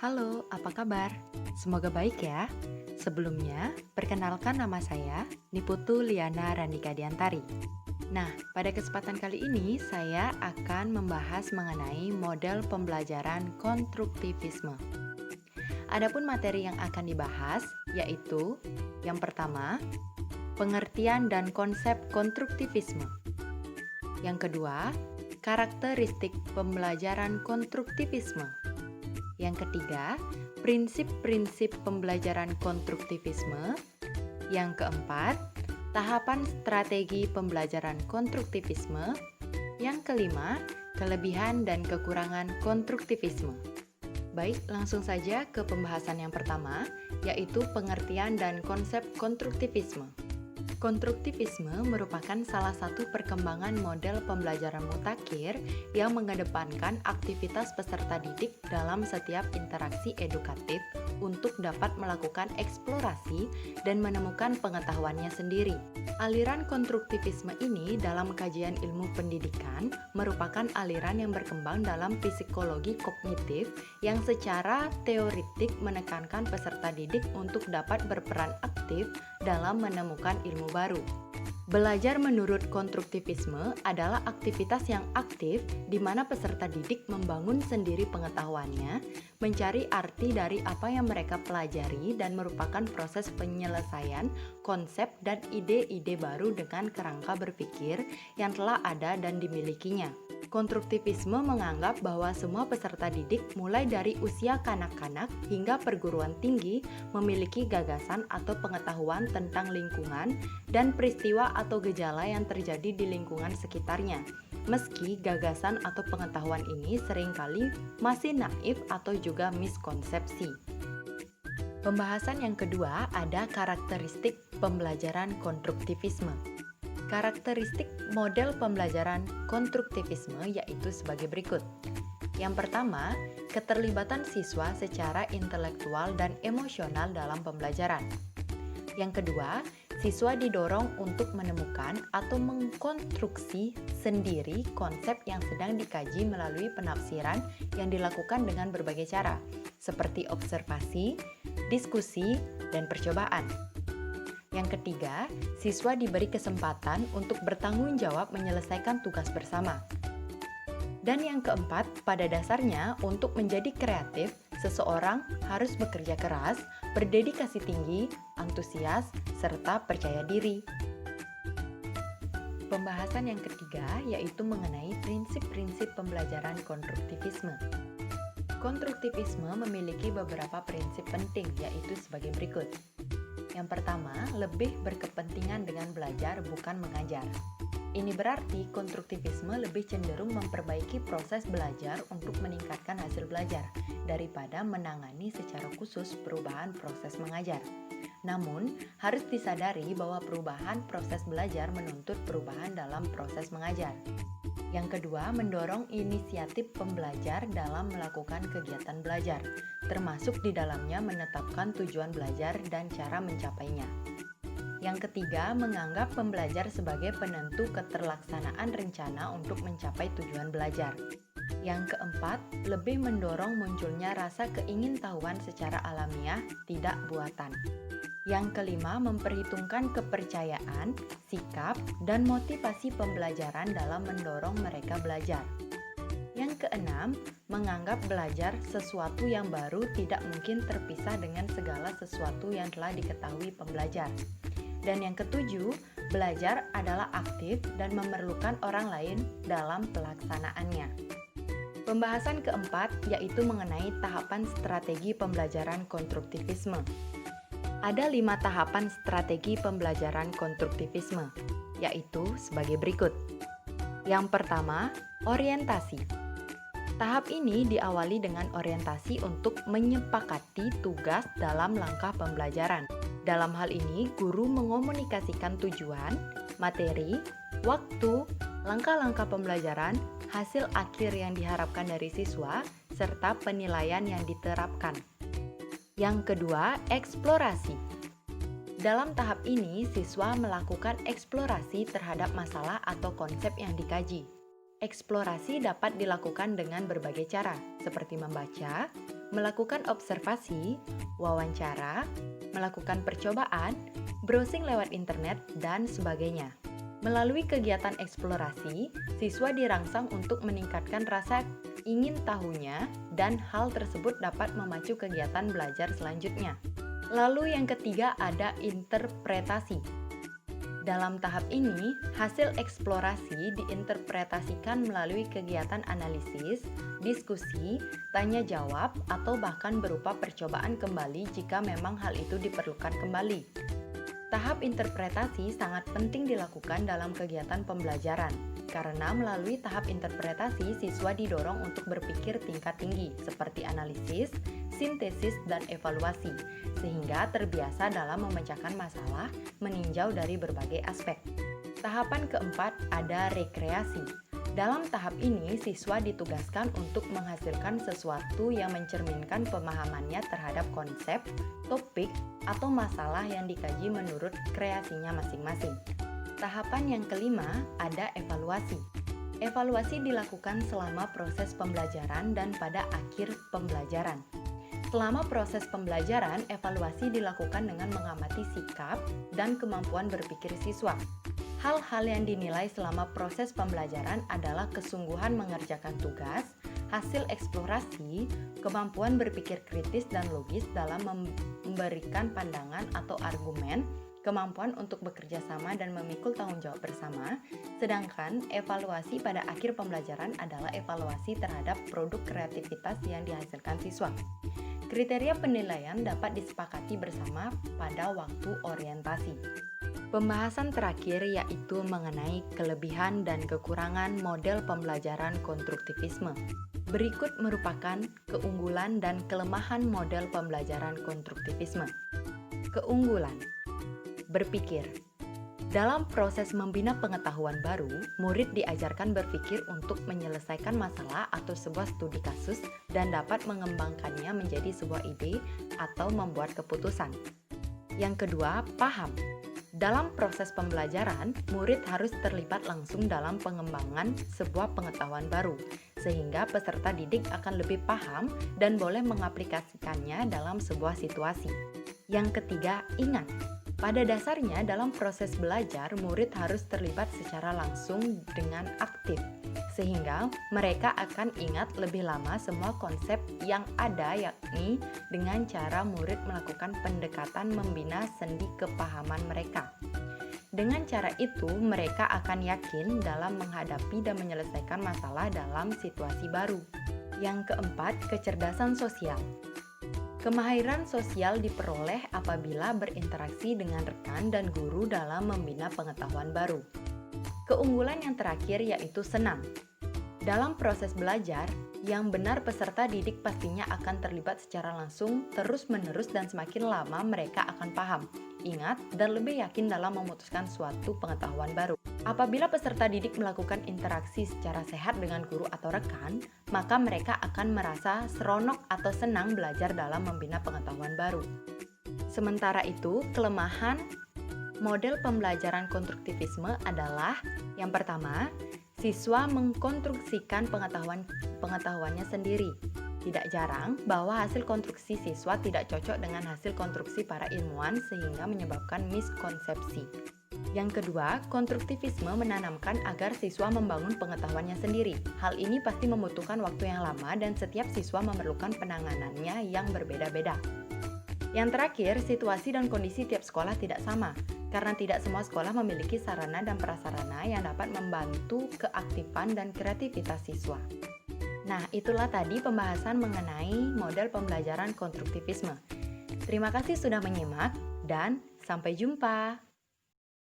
Halo, apa kabar? Semoga baik ya. Sebelumnya, perkenalkan nama saya Niputu Liana Randika Diantari. Nah, pada kesempatan kali ini saya akan membahas mengenai model pembelajaran konstruktivisme. Adapun materi yang akan dibahas yaitu yang pertama, pengertian dan konsep konstruktivisme. Yang kedua, karakteristik pembelajaran konstruktivisme. Yang ketiga, prinsip-prinsip pembelajaran konstruktivisme. Yang keempat, tahapan strategi pembelajaran konstruktivisme. Yang kelima, kelebihan dan kekurangan konstruktivisme. Baik, langsung saja ke pembahasan yang pertama, yaitu pengertian dan konsep konstruktivisme. Konstruktivisme merupakan salah satu perkembangan model pembelajaran mutakhir yang mengedepankan aktivitas peserta didik dalam setiap interaksi edukatif untuk dapat melakukan eksplorasi dan menemukan pengetahuannya sendiri. Aliran konstruktivisme ini dalam kajian ilmu pendidikan merupakan aliran yang berkembang dalam psikologi kognitif yang secara teoritik menekankan peserta didik untuk dapat berperan aktif dalam menemukan ilmu baru. Belajar menurut konstruktivisme adalah aktivitas yang aktif di mana peserta didik membangun sendiri pengetahuannya, mencari arti dari apa yang mereka pelajari dan merupakan proses penyelesaian konsep dan ide-ide baru dengan kerangka berpikir yang telah ada dan dimilikinya. Konstruktivisme menganggap bahwa semua peserta didik mulai dari usia kanak-kanak hingga perguruan tinggi memiliki gagasan atau pengetahuan tentang lingkungan dan peristiwa atau gejala yang terjadi di lingkungan sekitarnya. Meski gagasan atau pengetahuan ini seringkali masih naif atau juga miskonsepsi. Pembahasan yang kedua ada karakteristik pembelajaran konstruktivisme. Karakteristik model pembelajaran konstruktivisme yaitu sebagai berikut. Yang pertama, keterlibatan siswa secara intelektual dan emosional dalam pembelajaran. Yang kedua, siswa didorong untuk menemukan atau mengkonstruksi sendiri konsep yang sedang dikaji melalui penafsiran yang dilakukan dengan berbagai cara, seperti observasi, diskusi, dan percobaan. Yang ketiga, siswa diberi kesempatan untuk bertanggung jawab menyelesaikan tugas bersama. Dan yang keempat, pada dasarnya untuk menjadi kreatif, seseorang harus bekerja keras, berdedikasi tinggi, antusias, serta percaya diri. Pembahasan yang ketiga yaitu mengenai prinsip-prinsip pembelajaran konstruktivisme. Konstruktivisme memiliki beberapa prinsip penting yaitu sebagai berikut. Yang pertama, lebih berkepentingan dengan belajar bukan mengajar. Ini berarti konstruktivisme lebih cenderung memperbaiki proses belajar untuk meningkatkan hasil belajar daripada menangani secara khusus perubahan proses mengajar. Namun, harus disadari bahwa perubahan proses belajar menuntut perubahan dalam proses mengajar. Yang kedua, mendorong inisiatif pembelajar dalam melakukan kegiatan belajar, termasuk di dalamnya menetapkan tujuan belajar dan cara mencapainya. Yang ketiga, menganggap pembelajar sebagai penentu keterlaksanaan rencana untuk mencapai tujuan belajar. Yang keempat, lebih mendorong munculnya rasa keingintahuan secara alamiah, tidak buatan. Yang kelima, memperhitungkan kepercayaan, sikap, dan motivasi pembelajaran dalam mendorong mereka belajar. Yang keenam, menganggap belajar sesuatu yang baru tidak mungkin terpisah dengan segala sesuatu yang telah diketahui pembelajar. Dan yang ketujuh, belajar adalah aktif dan memerlukan orang lain dalam pelaksanaannya. Pembahasan keempat yaitu mengenai tahapan strategi pembelajaran konstruktivisme. Ada 5 tahapan strategi pembelajaran konstruktivisme, yaitu sebagai berikut. Yang pertama, orientasi. Tahap ini diawali dengan orientasi untuk menyepakati tugas dalam langkah pembelajaran. Dalam hal ini, guru mengomunikasikan tujuan, materi, waktu, langkah-langkah pembelajaran, hasil akhir yang diharapkan dari siswa, serta penilaian yang diterapkan. Yang kedua, eksplorasi. Dalam tahap ini, siswa melakukan eksplorasi terhadap masalah atau konsep yang dikaji. Eksplorasi dapat dilakukan dengan berbagai cara, seperti membaca, melakukan observasi, wawancara, melakukan percobaan, browsing lewat internet, dan sebagainya. Melalui kegiatan eksplorasi, siswa dirangsang untuk meningkatkan rasa ingin tahunya dan hal tersebut dapat memacu kegiatan belajar selanjutnya. Lalu yang ketiga ada interpretasi. Dalam tahap ini, hasil eksplorasi diinterpretasikan melalui kegiatan analisis, diskusi, tanya jawab, atau bahkan berupa percobaan kembali jika memang hal itu diperlukan kembali. Tahap interpretasi sangat penting dilakukan dalam kegiatan pembelajaran, karena melalui tahap interpretasi siswa didorong untuk berpikir tingkat tinggi seperti analisis, sintesis, dan evaluasi, sehingga terbiasa dalam memecahkan masalah meninjau dari berbagai aspek. Tahapan keempat ada rekreasi. Dalam tahap ini, siswa ditugaskan untuk menghasilkan sesuatu yang mencerminkan pemahamannya terhadap konsep, topik, atau masalah yang dikaji menurut kreasinya masing-masing. Tahapan yang kelima ada evaluasi. Evaluasi dilakukan selama proses pembelajaran dan pada akhir pembelajaran. Selama proses pembelajaran, evaluasi dilakukan dengan mengamati sikap dan kemampuan berpikir siswa. Hal-hal yang dinilai selama proses pembelajaran adalah kesungguhan mengerjakan tugas, hasil eksplorasi, kemampuan berpikir kritis dan logis dalam memberikan pandangan atau argumen, kemampuan untuk bekerja sama dan memikul tanggung jawab bersama, sedangkan evaluasi pada akhir pembelajaran adalah evaluasi terhadap produk kreativitas yang dihasilkan siswa. Kriteria penilaian dapat disepakati bersama pada waktu orientasi. Pembahasan terakhir yaitu mengenai kelebihan dan kekurangan model pembelajaran konstruktivisme. Berikut merupakan keunggulan dan kelemahan model pembelajaran konstruktivisme. Keunggulan: berpikir. Dalam proses membina pengetahuan baru, murid diajarkan berpikir untuk menyelesaikan masalah atau sebuah studi kasus dan dapat mengembangkannya menjadi sebuah ide atau membuat keputusan. Yang kedua, paham. Dalam proses pembelajaran, murid harus terlibat langsung dalam pengembangan sebuah pengetahuan baru, sehingga peserta didik akan lebih paham dan boleh mengaplikasikannya dalam sebuah situasi. Yang ketiga, ingat. Pada dasarnya, dalam proses belajar, murid harus terlibat secara langsung dengan aktif, sehingga mereka akan ingat lebih lama semua konsep yang ada, yakni dengan cara murid melakukan pendekatan membina sendi kepahaman mereka. Dengan cara itu, mereka akan yakin dalam menghadapi dan menyelesaikan masalah dalam situasi baru. Yang keempat, kecerdasan sosial. Kemahiran sosial diperoleh apabila berinteraksi dengan rekan dan guru dalam membina pengetahuan baru. Keunggulan yang terakhir yaitu senang. Dalam proses belajar, yang benar peserta didik pastinya akan terlibat secara langsung, terus-menerus, dan semakin lama mereka akan paham, ingat, dan lebih yakin dalam memutuskan suatu pengetahuan baru. Apabila peserta didik melakukan interaksi secara sehat dengan guru atau rekan, maka mereka akan merasa seronok atau senang belajar dalam membina pengetahuan baru. Sementara itu, kelemahan model pembelajaran konstruktivisme adalah yang pertama, siswa mengkonstruksikan pengetahuannya sendiri. Tidak jarang bahwa hasil konstruksi siswa tidak cocok dengan hasil konstruksi para ilmuwan sehingga menyebabkan miskonsepsi. Yang kedua, konstruktivisme menanamkan agar siswa membangun pengetahuannya sendiri. Hal ini pasti membutuhkan waktu yang lama dan setiap siswa memerlukan penanganannya yang berbeda-beda. Yang terakhir, situasi dan kondisi tiap sekolah tidak sama, karena tidak semua sekolah memiliki sarana dan prasarana yang dapat membantu keaktifan dan kreativitas siswa. Nah, itulah tadi pembahasan mengenai model pembelajaran konstruktivisme. Terima kasih sudah menyimak, dan sampai jumpa.